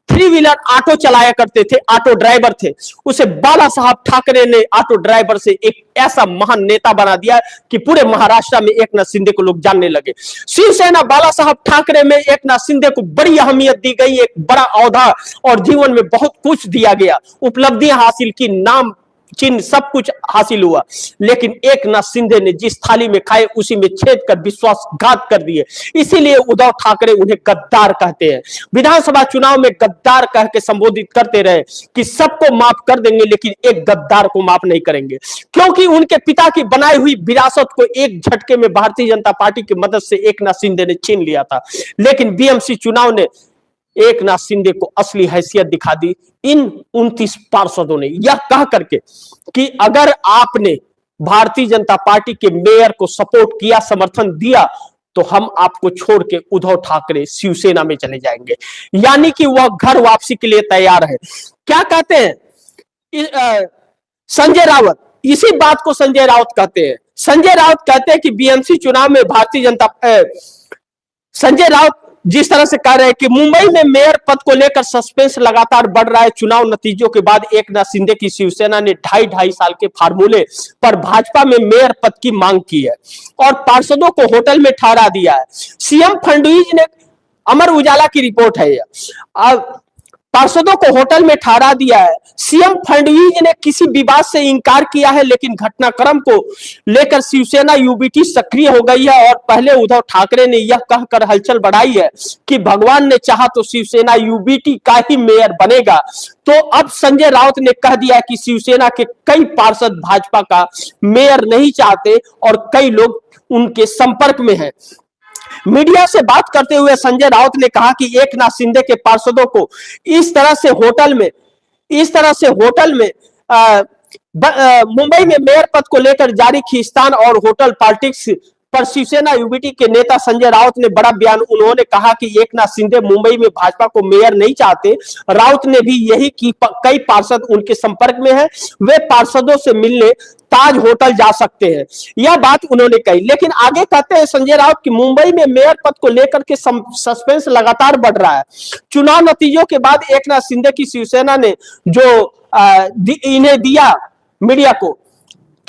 3 व्हीलर ऑटो चलाया करते थे, ऑटो ड्राइवर थे, उसे बाला साहब ठाकरे ने ऑटो ड्राइवर से एक ऐसा महान नेता बना दिया कि पूरे महाराष्ट्र में एकनाथ शिंदे को लोग जानने लगे। शिवसेना बाला साहब ठाकरे में एकनाथ शिंदे को बड़ी अहमियत दी गई, एक बड़ा औहदा और जीवन में बहुत कुछ दिया गया, उपलब्धियां हासिल की, नाम चिन्ह सब कुछ हासिल हुआ, लेकिन एकनाथ शिंदे ने जिस थाली में खाए उसी में छेद कर विश्वासघात कर दिए। इसीलिए उद्धव ठाकरे उन्हें गद्दार कहते हैं। विधानसभा चुनाव में गद्दार कह के संबोधित करते रहे कि सबको माफ कर देंगे, लेकिन एक गद्दार को माफ नहीं करेंगे, क्योंकि उनके पिता की बनाई हुई विरासत को एक झटके में भारतीय जनता पार्टी की मदद से एकनाथ शिंदे ने छीन लिया था। लेकिन बीएमसी चुनाव ने एकनाथ शिंदे को असली हैसियत दिखा दी। इन 29 पार्षदों ने यह कह करके कि अगर आपने भारतीय जनता पार्टी के मेयर को सपोर्ट किया, समर्थन दिया, तो हम आपको छोड़ के उद्धव ठाकरे शिवसेना में चले जाएंगे, यानी कि वह घर वापसी के लिए तैयार है। क्या कहते हैं संजय राउत? इसी बात को संजय राउत कहते हैं। संजय राउत कहते हैं कि बीएमसी चुनाव में भारतीय जनता संजय राउत जिस तरह से कह रहे हैं कि मुंबई में मेयर पद को लेकर सस्पेंस लगातार बढ़ रहा है। चुनाव नतीजों के बाद एकनाथ शिंदे की शिवसेना ने 2.5 साल के फार्मूले पर भाजपा में मेयर पद की मांग की है और पार्षदों को होटल में ठहरा दिया है। सीएम फडणवीस ने, अमर उजाला की रिपोर्ट है यह, पार्षदों को होटल में ठहरा दिया है। सीएम फडणवीस ने किसी विवाद से इंकार किया है, लेकिन घटनाक्रम को लेकर शिवसेना यूबीटी सक्रिय हो गई है और पहले उद्धव ठाकरे ने यह कहकर हलचल बढ़ाई है कि भगवान ने चाहा तो शिवसेना यूबीटी का ही मेयर बनेगा। तो अब संजय राउत ने कह दिया कि शिवसेना के कई पार्षद भाजपा का मेयर नहीं चाहते और कई लोग उनके संपर्क में हैं। मीडिया से बात करते हुए संजय राउत ने कहा कि एकनाथ शिंदे के पार्षदों को इस तरह से होटल में मुंबई में मेयर पद को लेकर जारी खींचतान और होटल पॉलिटिक्स पर शिवसेना यूबीटी के नेता संजय राउत ने बड़ा बयान। उन्होंने कहा कि एकनाथ शिंदे मुंबई में भाजपा को मेयर नहीं चाहते। राउत ने भी यही कि कई पार्षद उनके संपर्क में हैं, वे पार्षदों से मिलने ताज होटल जा सकते हैं, यह बात उन्होंने कही। लेकिन आगे कहते हैं संजय राउत कि मुंबई में मेयर पद को लेकर के सस्पेंस लगातार बढ़ रहा है। चुनाव नतीजों के बाद एकनाथ शिंदे की शिवसेना ने जो इन्हें दिया मीडिया को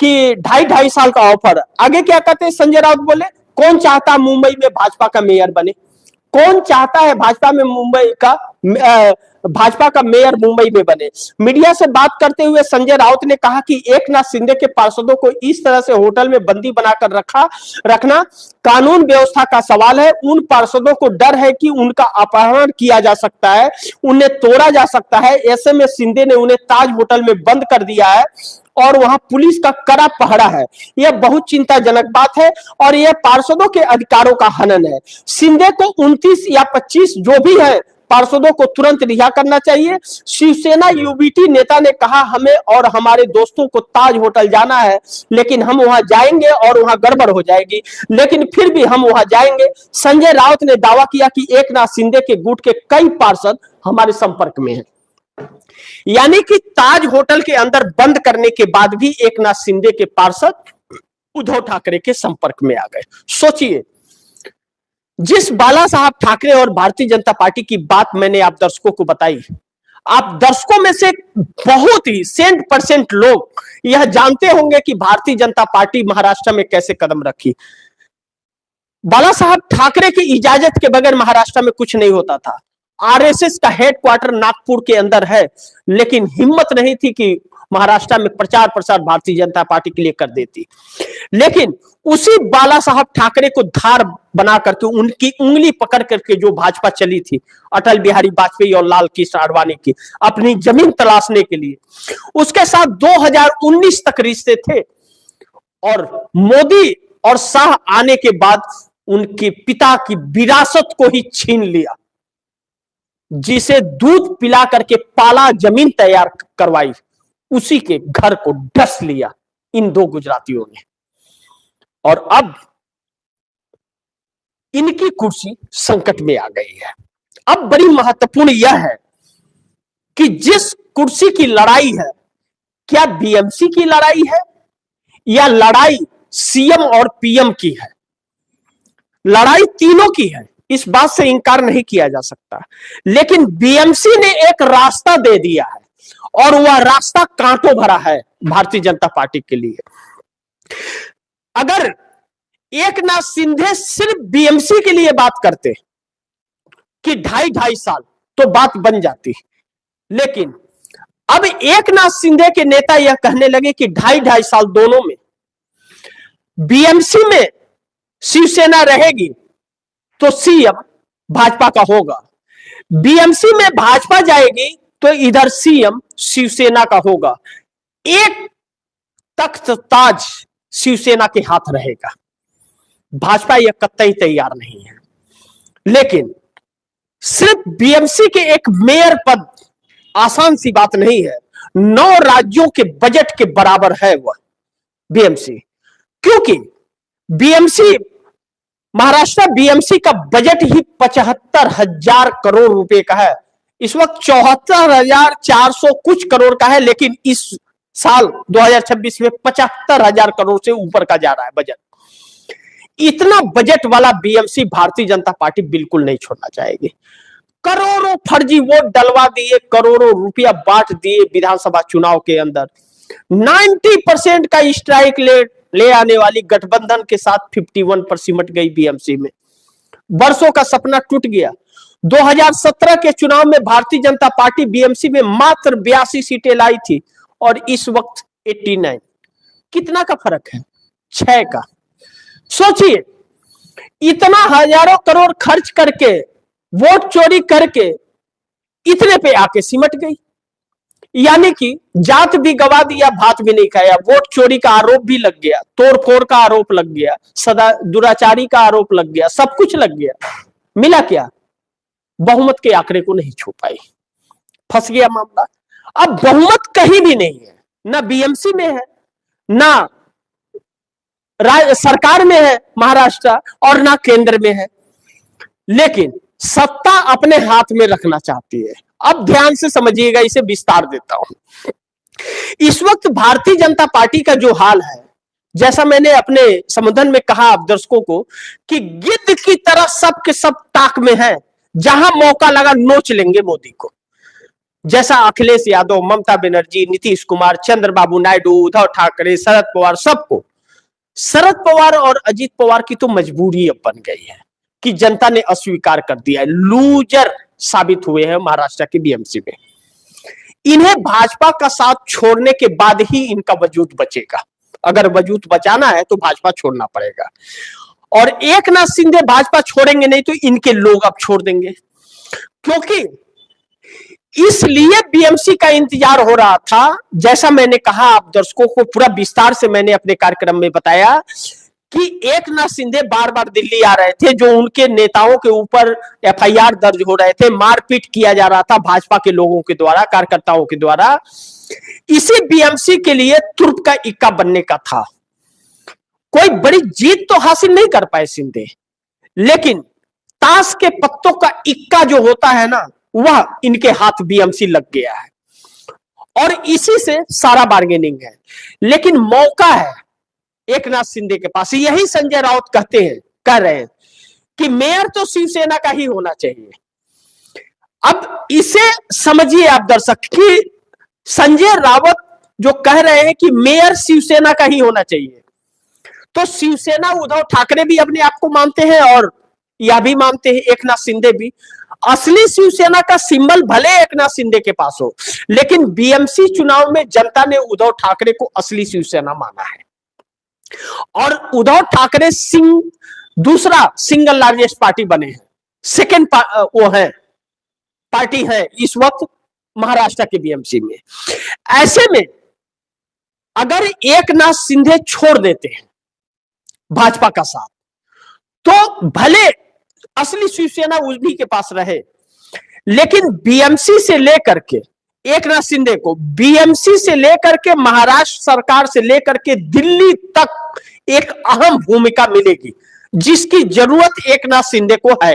कि 2.5 साल का ऑफर। आगे क्या कहते हैं संजय राउत बोले, कौन चाहता मुंबई में भाजपा का मेयर बने, कौन चाहता है भाजपा का मेयर मुंबई में बने। मीडिया से बात करते हुए संजय राउत ने कहा कि एकनाथ शिंदे के पार्षदों को इस तरह से होटल में बंदी बनाकर रखना कानून व्यवस्था का सवाल है। उन पार्षदों को डर है कि उनका अपहरण किया जा सकता है, उन्हें तोड़ा जा सकता है। ऐसे में शिंदे ने उन्हें ताज होटल में बंद कर दिया है और वहां पुलिस का कड़ा पहरा है। यह बहुत चिंताजनक बात है और यह पार्षदों के अधिकारों का हनन है। शिंदे को 29 या 25 जो भी है पार्षदों को तुरंत रिहा करना चाहिए। शिवसेना यूबीटी नेता ने कहा, हमें और हमारे दोस्तों को ताज होटल जाना है, लेकिन हम वहां जाएंगे और वहां गड़बड़ हो जाएगी, लेकिन फिर भी हम वहां जाएंगे। संजय राउत ने दावा किया कि एकनाथ शिंदे के गुट के कई पार्षद हमारे संपर्क में हैं। यानी कि ताज होटल के अंदर बंद करने के बाद भी एकनाथ शिंदे के पार्षद उद्धव ठाकरे के संपर्क में आ गए। सोचिए, जिस बाला साहब ठाकरे और भारतीय जनता पार्टी की बात मैंने आप दर्शकों को बताई, आप दर्शकों में से बहुत ही 100% लोग यह जानते होंगे कि भारतीय जनता पार्टी महाराष्ट्र में कैसे कदम रखी। बाला साहब ठाकरे की इजाजत के बगैर महाराष्ट्र में कुछ नहीं होता था। आरएसएस का हेडक्वार्टर नागपुर के अंदर है, लेकिन हिम्मत नहीं थी कि महाराष्ट्र में प्रचार प्रसार भारतीय जनता पार्टी के लिए कर देती। लेकिन उसी बाला साहब ठाकरे को धार बना करके, उनकी उंगली पकड़ करके जो भाजपा चली थी अटल बिहारी वाजपेयी और लाल कृष्ण आडवाणी की, अपनी जमीन तलाशने के लिए, उसके साथ 2019 तक रिश्ते थे। और मोदी और शाह आने के बाद उनके पिता की विरासत को ही छीन लिया, जिसे दूध पिला करके पाला, जमीन तैयार करवाई, उसी के घर को ढस लिया इन दो गुजरातियों ने। और अब इनकी कुर्सी संकट में आ गई है। अब बड़ी महत्वपूर्ण यह है कि जिस कुर्सी की लड़ाई है, क्या बीएमसी की लड़ाई है या लड़ाई सीएम और पीएम की है। लड़ाई तीनों की है, इस बात से इंकार नहीं किया जा सकता। लेकिन बीएमसी ने एक रास्ता दे दिया है और वह रास्ता कांटों भरा है भारतीय जनता पार्टी के लिए। अगर एकनाथ शिंदे सिर्फ बीएमसी के लिए बात करते कि 2.5 साल, तो बात बन जाती। लेकिन अब एकनाथ शिंदे के नेता यह कहने लगे कि 2.5 साल दोनों में बीएमसी में शिवसेना रहेगी तो सीएम भाजपा का होगा, बीएमसी में भाजपा जाएगी तो इधर सीएम शिवसेना का होगा। एक तख्त ताज शिवसेना के हाथ रहेगा। भाजपा यह कतई तैयार नहीं है। लेकिन सिर्फ बीएमसी के एक मेयर पद आसान सी बात नहीं है। 9 राज्यों के बजट के बराबर है वह बीएमसी, क्योंकि बीएमसी, महाराष्ट्र बीएमसी का बजट ही 75,000 करोड़ रुपए का है। इस वक्त 74,400 कुछ करोड़ का है, लेकिन इस साल 2026 में 75,000 करोड़ से ऊपर का जा रहा है बजट। इतना बजट वाला बीएमसी भारतीय जनता पार्टी बिल्कुल नहीं छोड़ना चाहेगी। करोड़ों फर्जी वोट डलवा दिए, करोड़ों रुपया बांट दिए विधानसभा चुनाव के अंदर। 90% का स्ट्राइक ले आने वाली गठबंधन के साथ 51 पर सिमट गई बीएमसी में। वर्षों का सपना टूट गया। 2017 के चुनाव में भारतीय जनता पार्टी बीएमसी में मात्र 82 सीटें लाई थी और इस वक्त 89। कितना का फर्क है? 6 का। सोचिए, इतना हजारों करोड़ खर्च करके, वोट चोरी करके इतने पे आके सिमट गई। यानी कि जात भी गवा दिया, भात भी नहीं खाया। वोट चोरी का आरोप भी लग गया, तोड़फोड़ का आरोप लग गया, सदा दुराचारी का आरोप लग गया, सब कुछ लग गया। मिला क्या? बहुमत के आंकड़े को नहीं छू पाई, फंस गया मामला। अब बहुमत कहीं भी नहीं है, ना बीएमसी में है, ना सरकार में है महाराष्ट्र, और ना केंद्र में है। लेकिन सत्ता अपने हाथ में रखना चाहती है। अब ध्यान से समझिएगा, इसे विस्तार देता हूं। इस वक्त भारतीय जनता पार्टी का जो हाल है, जैसा मैंने अपने संबोधन में कहा आप दर्शकों को, कि गिद्ध की तरह सब के सब ताक में है। जहां मौका लगा नोच लेंगे मोदी को। जैसा अखिलेश यादव, ममता बनर्जी, नीतीश कुमार, चंद्रबाबू नायडू, उद्धव ठाकरे, शरद पवार, सबको, शरद पवार और अजीत पवार की तो मजबूरी अब बन गई है कि जनता ने अस्वीकार कर दिया है, लूजर साबित हुए हैं महाराष्ट्र के बीएमसी में। इन्हें भाजपा का साथ छोड़ने के बाद ही इनका वजूद बचेगा। अगर वजूद बचाना है तो भाजपा छोड़ना पड़ेगा, और एकनाथ शिंदे भाजपा छोड़ेंगे नहीं तो इनके लोग अब छोड़ देंगे, क्योंकि इसलिए बीएमसी का इंतजार हो रहा था। जैसा मैंने कहा, आप दर्शकों को पूरा विस्तार से मैंने अपने कार्यक्रम में बताया कि एकनाथ शिंदे बार बार दिल्ली आ रहे थे, जो उनके नेताओं के ऊपर एफआईआर दर्ज हो रहे थे, मारपीट किया जा रहा था भाजपा के लोगों के द्वारा, कार्यकर्ताओं के द्वारा। इसी बीएमसी के लिए तुर्क का इक्का बनने का था। कोई बड़ी जीत तो हासिल नहीं कर पाए शिंदे, लेकिन ताश के पत्तों का इक्का जो होता है ना, वह इनके हाथ बीएमसी लग गया है, और इसी से सारा बार्गेनिंग है। लेकिन मौका है एकनाथ शिंदे के पास। यही संजय राउत कह रहे हैं कि मेयर तो शिवसेना का ही होना चाहिए। अब इसे समझिए आप दर्शक कि संजय राउत जो कह रहे हैं कि मेयर शिवसेना का ही होना चाहिए, तो शिवसेना उद्धव ठाकरे भी अपने आप को मानते हैं और यह भी मानते हैं एकनाथ शिंदे भी। असली शिवसेना का सिंबल भले एकनाथ शिंदे के पास हो, लेकिन बीएमसी चुनाव में जनता ने उद्धव ठाकरे को असली शिवसेना माना है, और उद्धव ठाकरे दूसरा सिंगल लार्जेस्ट पार्टी बने हैं, सेकेंड वो है पार्टी है इस वक्त महाराष्ट्र के बीएमसी में। ऐसे में अगर एकनाथ शिंदे छोड़ देते हैं भाजपा का साथ, तो भले असली शिवसेना उन्हीं के पास रहे, लेकिन बीएमसी से लेकर के एकनाथ शिंदे को, बीएमसी से लेकर के महाराष्ट्र सरकार से लेकर के दिल्ली तक एक अहम भूमिका मिलेगी, जिसकी जरूरत एकनाथ शिंदे को है।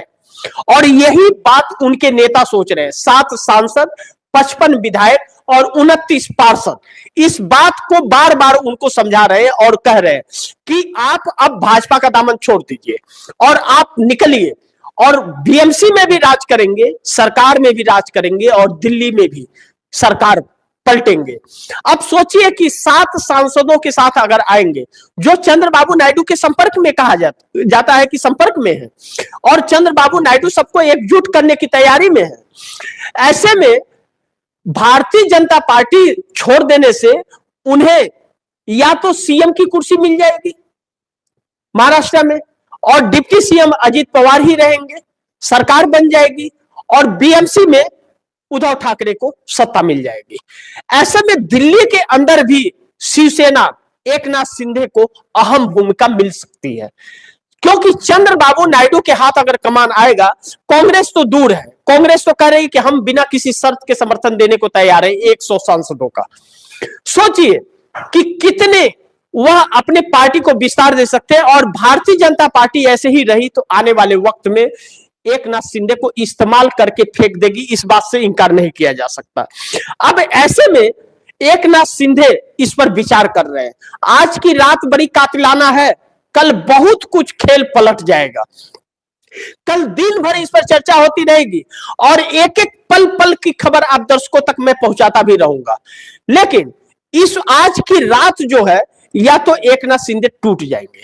और यही बात उनके नेता सोच रहे हैं। 7 सांसद, 55 विधायक और 29 पार्षद इस बात को बार बार उनको समझा रहे हैं और कह रहे हैं कि आप अब भाजपा का दामन छोड़ दीजिए और आप निकलिए, और बीएमसी में भी राज करेंगे, सरकार में भी राज करेंगे, और दिल्ली में भी सरकार पलटेंगे। अब सोचिए कि 7 सांसदों के साथ अगर आएंगे, जो चंद्रबाबू नायडू के संपर्क में कहा जाता है कि संपर्क में है, और चंद्रबाबू नायडू सबको एकजुट करने की तैयारी में है। ऐसे में भारतीय जनता पार्टी छोड़ देने से उन्हें या तो सीएम की कुर्सी मिल जाएगी महाराष्ट्र में, और डिप्टी सीएम अजीत पवार ही रहेंगे, सरकार बन जाएगी, और बीएमसी में उद्धव ठाकरे को सत्ता मिल जाएगी। ऐसे में दिल्ली के अंदर भी शिवसेना एकनाथ शिंदे को अहम भूमिका मिल सकती है, क्योंकि चंद्रबाबू नायडू के हाथ अगर कमान आएगा, कांग्रेस तो दूर है, कांग्रेस तो कह रही कि हम बिना किसी शर्त के समर्थन देने को तैयार है 100 सांसदों का। सोचिए कि कितने वह अपने पार्टी को विस्तार दे सकते हैं, और भारतीय जनता पार्टी ऐसे ही रही तो आने वाले वक्त में एकनाथ शिंदे को इस्तेमाल करके फेंक देगी, इस बात से इनकार नहीं किया जा सकता। अब ऐसे में एकनाथ शिंदे इस पर विचार कर रहे हैं। आज की रात बड़ी कातिलाना है, कल बहुत कुछ खेल पलट जाएगा। कल दिन भर इस पर चर्चा होती रहेगी, और एक एक पल पल की खबर आप दर्शकों तक मैं पहुंचाता भी रहूंगा। लेकिन इस आज की रात जो है, या तो एकनाथ शिंदे टूट जाएंगे,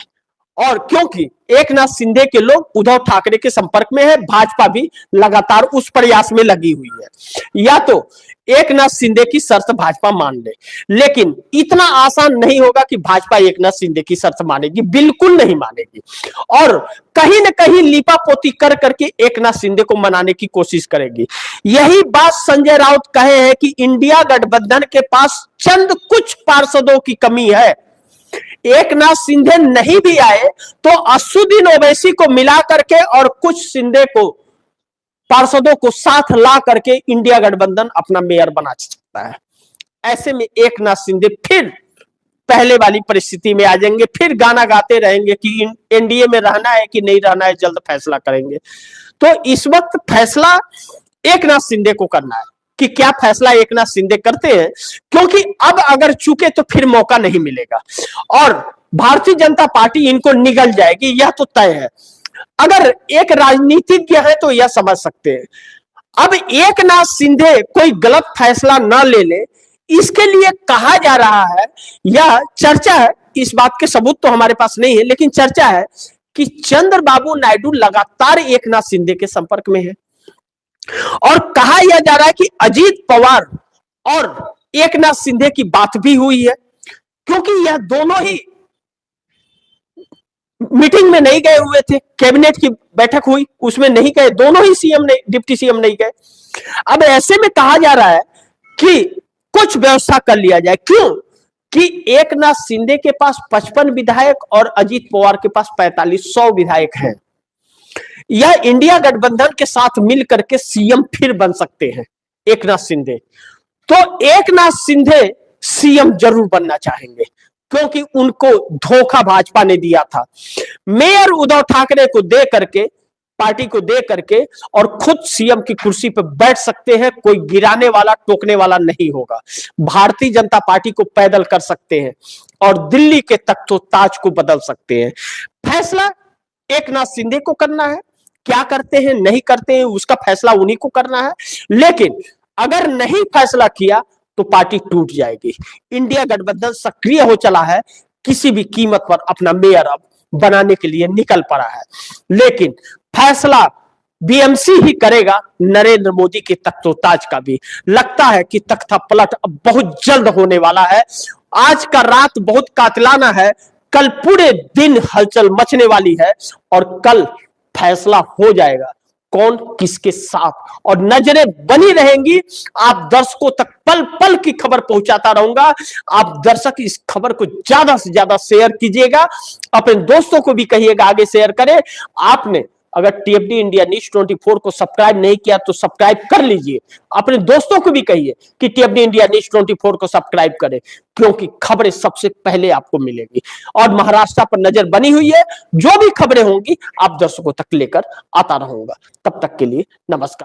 और क्योंकि एकनाथ शिंदे के लोग उद्धव ठाकरे के संपर्क में है, भाजपा भी लगातार उस प्रयास में लगी हुई है, या तो एकनाथ शिंदे की शर्त भाजपा मान ले। लेकिन इतना आसान नहीं होगा कि भाजपा एकनाथ शिंदे की शर्त मानेगी, बिल्कुल नहीं मानेगी, और कहीं ना कहीं लीपापोती कर करके एकनाथ शिंदे को मनाने की कोशिश करेगी। यही बात संजय राउत कहे हैं कि इंडिया गठबंधन के पास चंद कुछ पार्षदों की कमी है। एकनाथ शिंदे नहीं भी आए तो असुद्दीन ओवैसी को मिला करके और कुछ शिंदे को पार्षदों को साथ ला करके इंडिया गठबंधन अपना मेयर बना सकता है। ऐसे में एकनाथ शिंदे फिर पहले वाली परिस्थिति में आ जाएंगे, फिर गाना गाते रहेंगे कि एनडीए में रहना है कि नहीं रहना है, जल्द फैसला करेंगे। तो इस वक्त फैसला एकनाथ शिंदे को करना है कि क्या फैसला एकनाथ शिंदे करते हैं, क्योंकि अब अगर चूके तो फिर मौका नहीं मिलेगा और भारतीय जनता पार्टी इनको निगल जाएगी, यह तो तय है। अगर एक राजनीतिज्ञ है तो यह समझ सकते हैं, अब एकनाथ शिंदे कोई गलत फैसला न ले ले, इसके लिए कहा जा रहा है, या चर्चा है, इस बात के सबूत तो हमारे पास नहीं है, लेकिन चर्चा है कि चंद्रबाबू नायडू लगातार एकनाथ शिंदे के संपर्क में है और कहा यह जा रहा है कि अजीत पवार और एकनाथ शिंदे की बात भी हुई है, क्योंकि यह दोनों ही मीटिंग में नहीं गए हुए थे, कैबिनेट की बैठक हुई उसमें नहीं गए, दोनों ही सीएम नहीं, डिप्टी सीएम नहीं गए। अब ऐसे में कहा जा रहा है कि कुछ व्यवस्था कर लिया जाए। क्यों? कि एकनाथ शिंदे के पास 55 विधायक और अजीत पवार के पास 4500 विधायक हैं। यह इंडिया गठबंधन के साथ मिलकर के सीएम फिर बन सकते हैं एकनाथ शिंदे। तो एकनाथ शिंदे सीएम जरूर बनना चाहेंगे, क्योंकि उनको धोखा भाजपा ने दिया था। मेयर उद्धव ठाकरे को दे करके, पार्टी को दे करके, और खुद सीएम की कुर्सी पर बैठ सकते हैं। कोई गिराने वाला, टोकने वाला नहीं होगा। भारतीय जनता पार्टी को पैदल कर सकते हैं और दिल्ली के तख्तो ताज को बदल सकते हैं। फैसला एकनाथ शिंदे को करना है, क्या करते हैं नहीं करते हैं उसका फैसला उन्हीं को करना है। लेकिन अगर नहीं फैसला किया तो पार्टी टूट जाएगी। इंडिया गठबंधन सक्रिय हो चला है, किसी भी कीमत पर अपना मेयर अब बनाने के लिए निकल पड़ा है। लेकिन फैसला बीएमसी ही करेगा, नरेंद्र मोदी के तख्तोताज का भी। लगता है कि तख्ता पलट अब बहुत जल्द होने वाला है। आज का रात बहुत कातिलाना है, कल पूरे दिन हलचल मचने वाली है और कल फैसला हो जाएगा कौन किसके साथ, और नजरें बनी रहेंगी। आप दर्शकों तक पल पल की खबर पहुंचाता रहूंगा। आप दर्शक इस खबर को ज्यादा से ज्यादा शेयर कीजिएगा, अपने दोस्तों को भी कहिएगा आगे शेयर करें। आपने अगर टीएफडी इंडिया न्यूज 24 को सब्सक्राइब नहीं किया तो सब्सक्राइब कर लीजिए। अपने दोस्तों को भी कहिए कि टीएफडी इंडिया न्यूज 24 को सब्सक्राइब करें, क्योंकि खबरें सबसे पहले आपको मिलेंगी। और महाराष्ट्र पर नजर बनी हुई है, जो भी खबरें होंगी आप दर्शकों तक लेकर आता रहूंगा। तब तक के लिए नमस्कार।